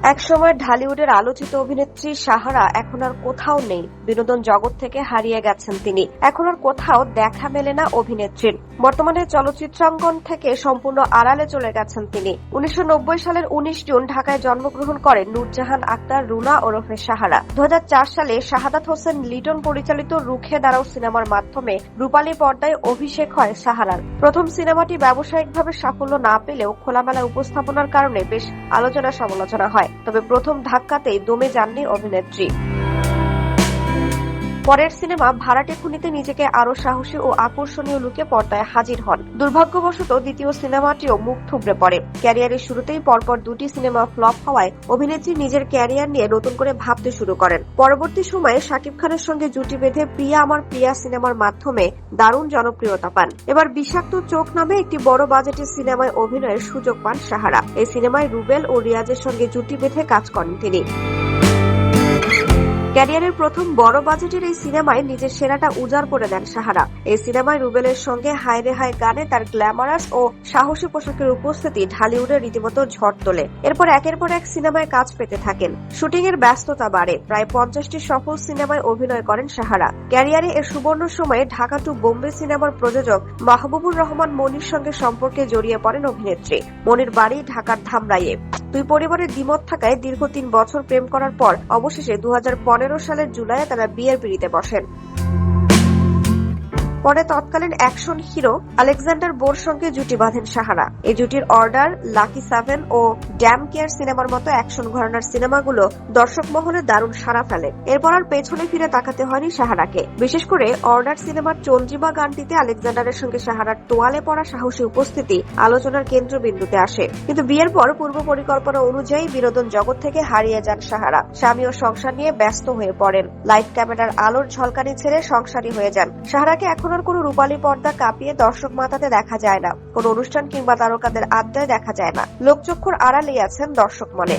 একসময় ঢালিউডের আলোচিত অভিনেত্রী সাহারা এখন আর কোথাও নেই। বিনোদন জগৎ থেকে হারিয়ে গেছেন তিনি। এখন আর কোথাও দেখা মেলে না অভিনেত্রীর। বর্তমানে চলচ্চিত্রাঙ্গন থেকে সম্পূর্ণ আড়ালে চলে গেছেন তিনি। 1990 সালের 19 জুন ঢাকায় জন্মগ্রহণ করেন নূরজাহান আক্তার রুনা ওরফে সাহারা। 2004 সালে শাহাদাত হোসেন লিটন পরিচালিত রুখে দাঁড়াও সিনেমার মাধ্যমে রূপালী পর্দায় অভিষেক হয় সাহারার। প্রথম সিনেমাটি ব্যবসায়িকভাবে সাফল্য না পেলেও খোলামেলা উপস্থাপনার কারণে বেশ আলোচনা সমালোচনা হয়। তবে প্রথম ধাক্কাতেই দমে যাননি অভিনেত্রী। পরের সিনেমা ভাড়াটে খুনিতে নিজেকে আরো সাহসী ও আকর্ষণীয় লুকে পর্দায় হাজির হন। দুর্ভাগ্যবশত দ্বিতীয় সিনেমাটিও মুখ থুবড়ে পড়ে। ক্যারিয়ারের শুরুতেই পরপর দুটি সিনেমা ফ্লপ হওয়ায় অভিনেত্রী নিজের ক্যারিয়ার নিয়ে নতুন করে ভাবতে শুরু করেন। পরবর্তী সময়ে শাকিব খানের সঙ্গে জুটি বেঁধে প্রিয়া আমার প্রিয়া সিনেমার মাধ্যমে দারুণ জনপ্রিয়তা পান। এবার বিষাক্ত চোখ নামে একটি বড় বাজেটের সিনেমায় অভিনয়ের সুযোগ পান সাহারা। এই সিনেমায় রুবেল ও রিয়াজের সঙ্গে জুটি বেঁধে কাজ করেন তিনি। ক্যারিয়ারের প্রথম বড় বাজেটের এই সিনেমায় নিজের সেরাটা উজাড় করে দেন সাহারা। এই সিনেমায় রুবেলের সঙ্গে হায় রে হায় গানে তার গ্ল্যামারাস ও সাহসী পোশাকের উপস্থিতি ঢালিউডে রীতিমতো ঝড় তোলে। এরপর একের পর এক সিনেমায় কাজ পেতে থাকেন। শুটিং এর ব্যস্ততা বাড়ে। প্রায় 50টি সফল সিনেমায় অভিনয় করেন সাহারা। ক্যারিয়ারে এর সুবর্ণ সময়ে ঢাকা টু বোম্বে সিনেমার প্রযোজক মাহবুবুর রহমান মনির সঙ্গে সম্পর্কে জড়িয়ে পড়েন অভিনেত্রী। মনির বাড়ি ঢাকার ধামরাইয়ে। দুই পরিবারের দ্বিমত থাকায় দীর্ঘ 3 বছর প্রেম করার পর অবশেষে 2015 সালের জুলাইয়ে তারা বিয়ের পিঁড়িতে বসেন। পরে তৎকালীন অ্যাকশন হিরো আলেকজান্ডার বোর সঙ্গে জুটি বাঁধেন সাহারা। এই জুটির অর্ডার, লাকি 7 ও ড্যাম কেয়ার সিনেমার মতো অ্যাকশন ঘরানার সিনেমাগুলো দর্শক মহলে দারুণ সাড়া ফেলে। এরপর আর পেছনে ফিরে তাকাতে হয়নি সাহারাকে। বিশেষ করে অর্ডার সিনেমার চন্দ্রিমা গানটিতে আলেকজান্ডারের সঙ্গে সাহারার তোয়ালে পড়া সাহসী উপস্থিতি আলোচনার কেন্দ্রবিন্দুতে আসে। কিন্তু বিয়ের পর পূর্ব পরিকল্পনা অনুযায়ী বিনোদন জগৎ থেকে হারিয়ে যান সাহারা। স্বামী ও সংসার নিয়ে ব্যস্ত হয়ে পড়েন। লাইট ক্যামেরার আলোর ঝলকানি ছেড়ে সংসারী হয়ে যান। সাহারাকে এখন আর কোনো রূপালী পর্দা কাঁপিয়ে দর্শক মাতাতে দেখা যায় না। কোনো অনুষ্ঠান কিংবা তারকাদের আড্ডায় দেখা যায় না। লোকচক্ষুর আড়ালেই আছেন দর্শক মনে।